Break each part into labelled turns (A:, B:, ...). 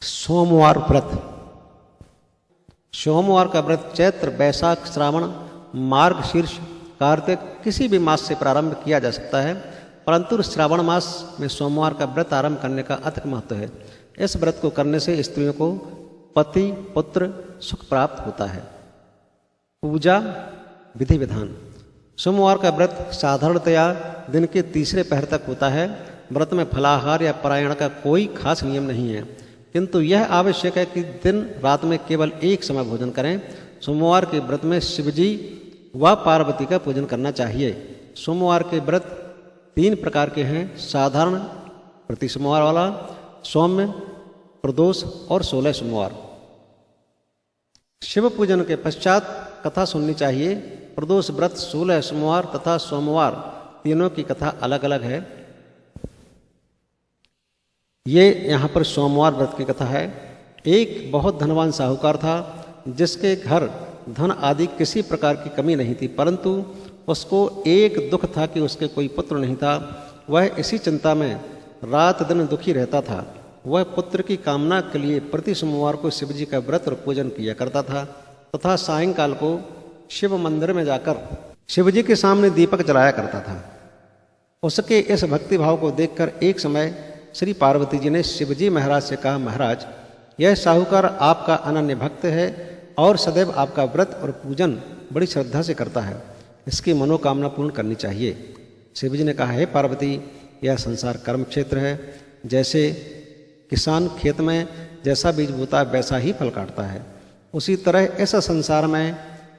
A: सोमवार व्रत। सोमवार का व्रत चैत्र, बैसाख, श्रावण, मार्गशीर्ष, कार्तिक किसी भी मास से प्रारंभ किया जा सकता है, परंतु श्रावण मास में सोमवार का व्रत आरंभ करने का अधिक महत्व है। इस व्रत को करने से स्त्रियों को पति पुत्र सुख प्राप्त होता है। पूजा विधि विधान। सोमवार का व्रत साधारणतया दिन के तीसरे पहर तक होता है। व्रत में फलाहार या पारायण का कोई खास नियम नहीं है, किंतु यह आवश्यक है कि दिन रात में केवल एक समय भोजन करें। सोमवार के व्रत में शिवजी व पार्वती का पूजन करना चाहिए। सोमवार के व्रत 3 प्रकार के हैं: साधारण, प्रति सोमवार वाला, सौम्य, प्रदोष और 16 सोमवार। शिव पूजन के पश्चात कथा सुननी चाहिए। प्रदोष व्रत 16 सोमवार तथा सोमवार तीनों की कथा अलग अलग है। ये यहाँ पर सोमवार व्रत की कथा है। एक बहुत धनवान साहूकार था, जिसके घर धन आदि किसी प्रकार की कमी नहीं थी, परंतु उसको एक दुख था कि उसके कोई पुत्र नहीं था। वह इसी चिंता में रात दिन दुखी रहता था। वह पुत्र की कामना के लिए प्रति सोमवार को शिवजी का व्रत और पूजन किया करता था तथा सायंकाल को शिव मंदिर में जाकर शिवजी के सामने दीपक जलाया करता था। उसके इस भक्ति भाव को देखकर एक समय श्री पार्वती जी ने शिवजी महाराज से कहा, महाराज, यह साहूकार आपका अनन्य भक्त है और सदैव आपका व्रत और पूजन बड़ी श्रद्धा से करता है। इसकी मनोकामना पूर्ण करनी चाहिए। शिवजी ने कहा, हे पार्वती, यह संसार कर्म क्षेत्र है। जैसे किसान खेत में जैसा बीज बोता है वैसा ही फल काटता है, उसी तरह इस संसार में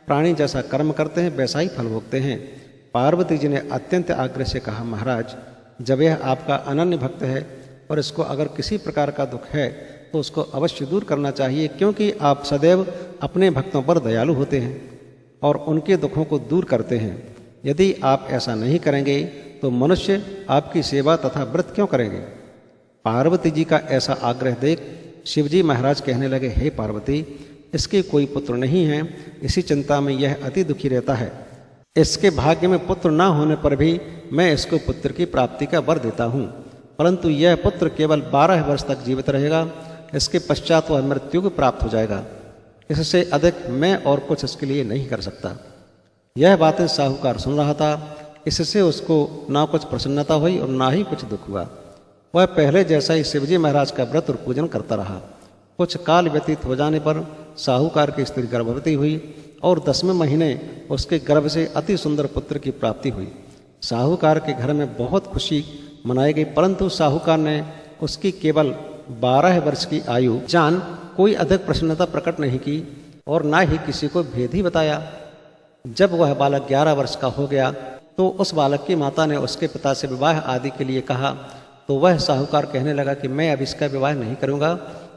A: प्राणी जैसा कर्म करते हैं वैसा ही फल भोगते हैं। पार्वती जी ने अत्यंत आग्रह से कहा, महाराज, जब यह आपका अनन्य भक्त है और इसको अगर किसी प्रकार का दुख है तो उसको अवश्य दूर करना चाहिए, क्योंकि आप सदैव अपने भक्तों पर दयालु होते हैं और उनके दुखों को दूर करते हैं। यदि आप ऐसा नहीं करेंगे तो मनुष्य आपकी सेवा तथा व्रत क्यों करेंगे? पार्वती जी का ऐसा आग्रह देख शिवजी महाराज कहने लगे, हे पार्वती, इसके कोई पुत्र नहीं है, इसी चिंता में यह अति दुखी रहता है। इसके भाग्य में पुत्र न होने पर भी मैं इसको पुत्र की प्राप्ति का वर देता हूँ, परंतु यह पुत्र केवल 12 वर्ष तक जीवित रहेगा। इसके पश्चात वह मृत्यु को प्राप्त हो जाएगा। इससे अधिक मैं और कुछ इसके लिए नहीं कर सकता। यह बातें साहूकार सुन रहा था। इससे उसको ना कुछ प्रसन्नता हुई और ना ही कुछ दुख हुआ। वह पहले जैसा ही शिवजी महाराज का व्रत और पूजन करता रहा। कुछ काल व्यतीत हो जाने पर साहूकार की स्त्री गर्भवती हुई और 10वें महीने उसके गर्भ से अति सुंदर पुत्र की प्राप्ति हुई। साहूकार के घर में बहुत खुशी मनाई गई, परंतु साहूकार ने उसकी केवल 12 वर्ष की आयु जान कोई अधिक प्रसन्नता प्रकट नहीं की और ना ही किसी को भेद ही बताया। जब वह बालक 11 वर्ष का हो गया तो उस बालक की माता ने उसके पिता से विवाह आदि के लिए कहा, तो वह साहूकार कहने लगा कि मैं अब इसका विवाह नहीं करूँगा,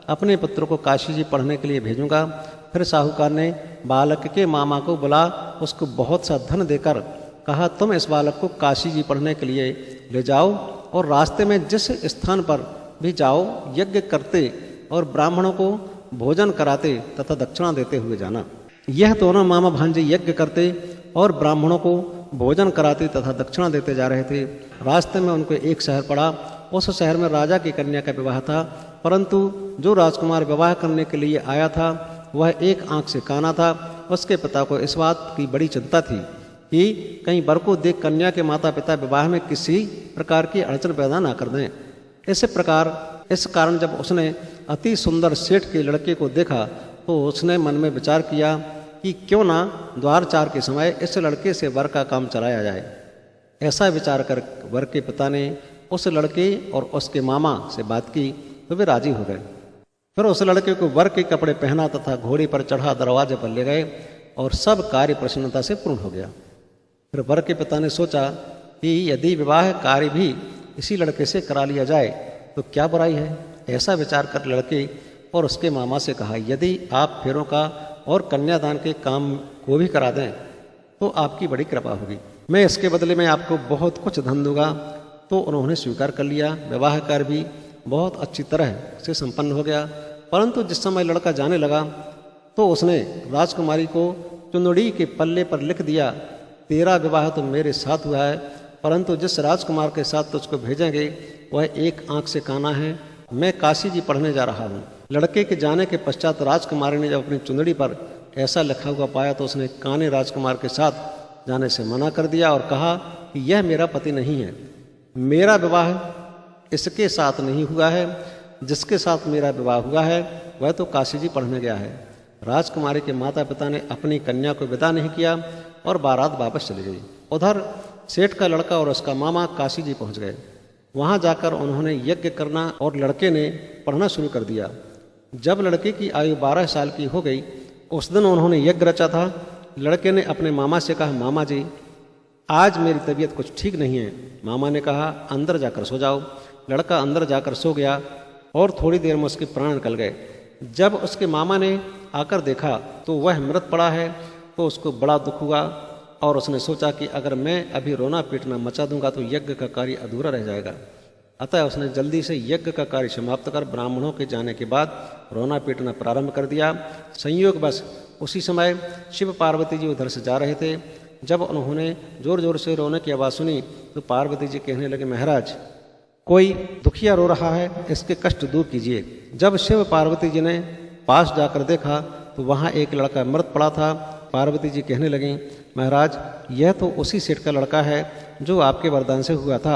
A: अपने पुत्र को काशी जी पढ़ने के लिए भेजूंगा। फिर साहूकार ने बालक के मामा को बुला उसको बहुत सा धन देकर कहा, तुम इस बालक को काशी जी पढ़ने के लिए ले जाओ और रास्ते में जिस स्थान पर भी जाओ यज्ञ करते और ब्राह्मणों को भोजन कराते तथा दक्षिणा देते हुए जाना। यह दोनों मामा भांजे यज्ञ करते और ब्राह्मणों को भोजन कराते तथा दक्षिणा देते जा रहे थे। रास्ते में उनको एक शहर पड़ा। उस शहर में राजा की कन्या का विवाह था, परंतु जो राजकुमार विवाह करने के लिए आया था वह एक आंख से काना था। उसके पिता को इस बात की बड़ी चिंता थी कि कहीं वर को देख कन्या के माता पिता विवाह में किसी प्रकार की अड़चन पैदा ना कर दें। इस कारण जब उसने अति सुंदर सेठ के लड़के को देखा तो उसने मन में विचार किया कि क्यों ना द्वारचार के समय इस लड़के से वर का काम चलाया जाए। ऐसा विचार कर वर के पिता ने उस लड़के और उसके मामा से बात की तो वे राजी हो गए। फिर उस लड़के को वर के कपड़े पहना तथा घोड़े पर चढ़ा दरवाजे पर ले गए और सब कार्य प्रसन्नता से पूर्ण हो गया। फिर वर के पिता ने सोचा कि यदि विवाह कार्य भी इसी लड़के से करा लिया जाए तो क्या बुराई है। ऐसा विचार कर लड़के और उसके मामा से कहा, यदि आप फेरों का और कन्यादान के काम को भी करा दें तो आपकी बड़ी कृपा होगी, मैं इसके बदले में आपको बहुत कुछ धन दूंगा। तो उन्होंने स्वीकार कर लिया। विवाह कार्य भी बहुत अच्छी तरह से संपन्न हो गया। परंतु जिस समय लड़का जाने लगा तो उसने राजकुमारी को चुंदड़ी के पल्ले पर लिख दिया, तेरा विवाह तो मेरे साथ हुआ है, परंतु जिस राजकुमार के साथ तुझको भेजेंगे वह एक आंख से काना है। मैं काशी जी पढ़ने जा रहा हूँ, लड़के के जाने के पश्चात राजकुमारी ने जब अपनी चुंदड़ी पर ऐसा लिखा हुआ पाया तो उसने काने राजकुमार के साथ जाने से मना कर दिया और कहा कि यह मेरा पति नहीं है, मेरा विवाह इसके साथ नहीं हुआ है, जिसके साथ मेरा विवाह हुआ है वह तो काशी जी पढ़ने गया है। राजकुमारी के माता पिता ने अपनी कन्या को विदा नहीं किया और बारात वापस चली गई। उधर सेठ का लड़का और उसका मामा काशी जी पहुंच गए। वहां जाकर उन्होंने यज्ञ करना और लड़के ने पढ़ना शुरू कर दिया। जब लड़के की आयु 12 साल की हो गई, उस दिन उन्होंने यज्ञ रचा था। लड़के ने अपने मामा से कहा, मामा जी आज मेरी तबीयत कुछ ठीक नहीं है। मामा ने कहा, अंदर जाकर सो जाओ। लड़का अंदर जाकर सो गया और थोड़ी देर में उसके प्राण निकल गए। जब उसके मामा ने आकर देखा तो वह मृत पड़ा है तो उसको बड़ा दुख हुआ और उसने सोचा कि अगर मैं अभी रोना पीटना मचा दूंगा तो यज्ञ का कार्य अधूरा रह जाएगा। अतः उसने जल्दी से यज्ञ का कार्य समाप्त कर ब्राह्मणों के जाने के बाद रोना पीटना प्रारंभ कर दिया। संयोग बस उसी समय शिव पार्वती जी उधर से जा रहे थे। जब उन्होंने जोर जोर से रोने की आवाज़ सुनी तो पार्वती जी कहने लगे, महाराज कोई दुखिया रो रहा है, इसके कष्ट दूर कीजिए। जब शिव पार्वती जी ने पास जाकर देखा तो वहाँ एक लड़का मृत पड़ा था। पार्वती जी कहने लगीं, महाराज यह तो उसी सेठ का लड़का है जो आपके वरदान से हुआ था।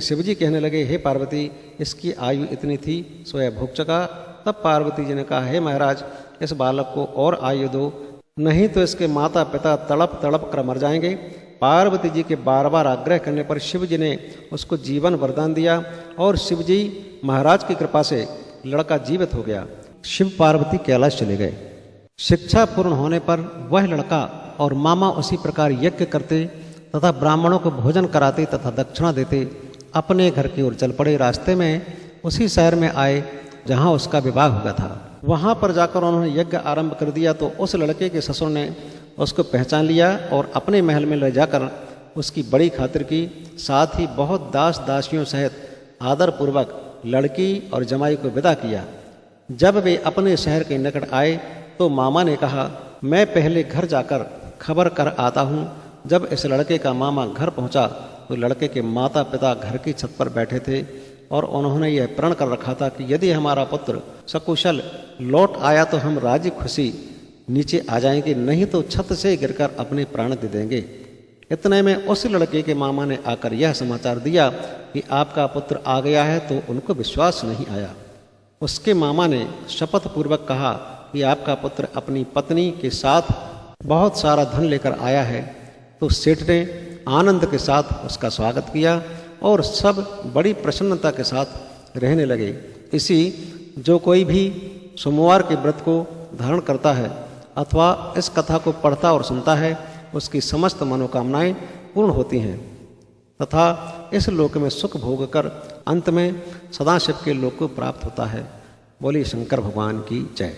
A: शिवजी कहने लगे, हे पार्वती इसकी आयु इतनी थी सो यह भोग चका। तब पार्वती जी ने कहा, हे महाराज इस बालक को और आयु दो, नहीं तो इसके माता पिता तड़प तड़प कर मर जाएंगे। पार्वती जी के बार बार आग्रह करने पर शिव जी ने उसको जीवन वरदान दिया और शिव जी महाराज की कृपा से लड़का जीवित हो गया। शिव पार्वती कैलाश चले गए। शिक्षा पूर्ण होने पर वह लड़का और मामा उसी प्रकार यज्ञ करते तथा ब्राह्मणों को भोजन कराते तथा दक्षिणा देते अपने घर की ओर चल पड़े। रास्ते में उसी शहर में आए जहाँ उसका विवाह हुआ था। वहाँ पर जाकर उन्होंने यज्ञ आरंभ कर दिया तो उस लड़के के ससुर ने उसको पहचान लिया और अपने महल में ले जाकर उसकी बड़ी खातिर की। साथ ही बहुत दास दासियों सहित आदरपूर्वक लड़की और जमाई को विदा किया। जब वे अपने शहर के निकट आए तो मामा ने कहा, मैं पहले घर जाकर खबर कर आता हूँ। जब इस लड़के का मामा घर पहुँचा तो लड़के के माता पिता घर की छत पर बैठे थे और उन्होंने यह प्रण कर रखा था कि यदि हमारा पुत्र सकुशल लौट आया तो हम राजी खुशी नीचे आ जाएंगे, नहीं तो छत से गिरकर अपने प्राण दे देंगे। इतने में उस लड़के के मामा ने आकर यह समाचार दिया कि आपका पुत्र आ गया है तो उनको विश्वास नहीं आया। उसके मामा ने शपथ पूर्वक कहा कि आपका पुत्र अपनी पत्नी के साथ बहुत सारा धन लेकर आया है। तो सेठ ने आनंद के साथ उसका स्वागत किया और सब बड़ी प्रसन्नता के साथ रहने लगे। इसी जो कोई भी सोमवार के व्रत को धारण करता है अथवा इस कथा को पढ़ता और सुनता है उसकी समस्त मनोकामनाएं पूर्ण होती हैं तथा इस लोक में सुख भोग कर अंत में सदाशिव के लोक को प्राप्त होता है। बोलिए शंकर भगवान की जय।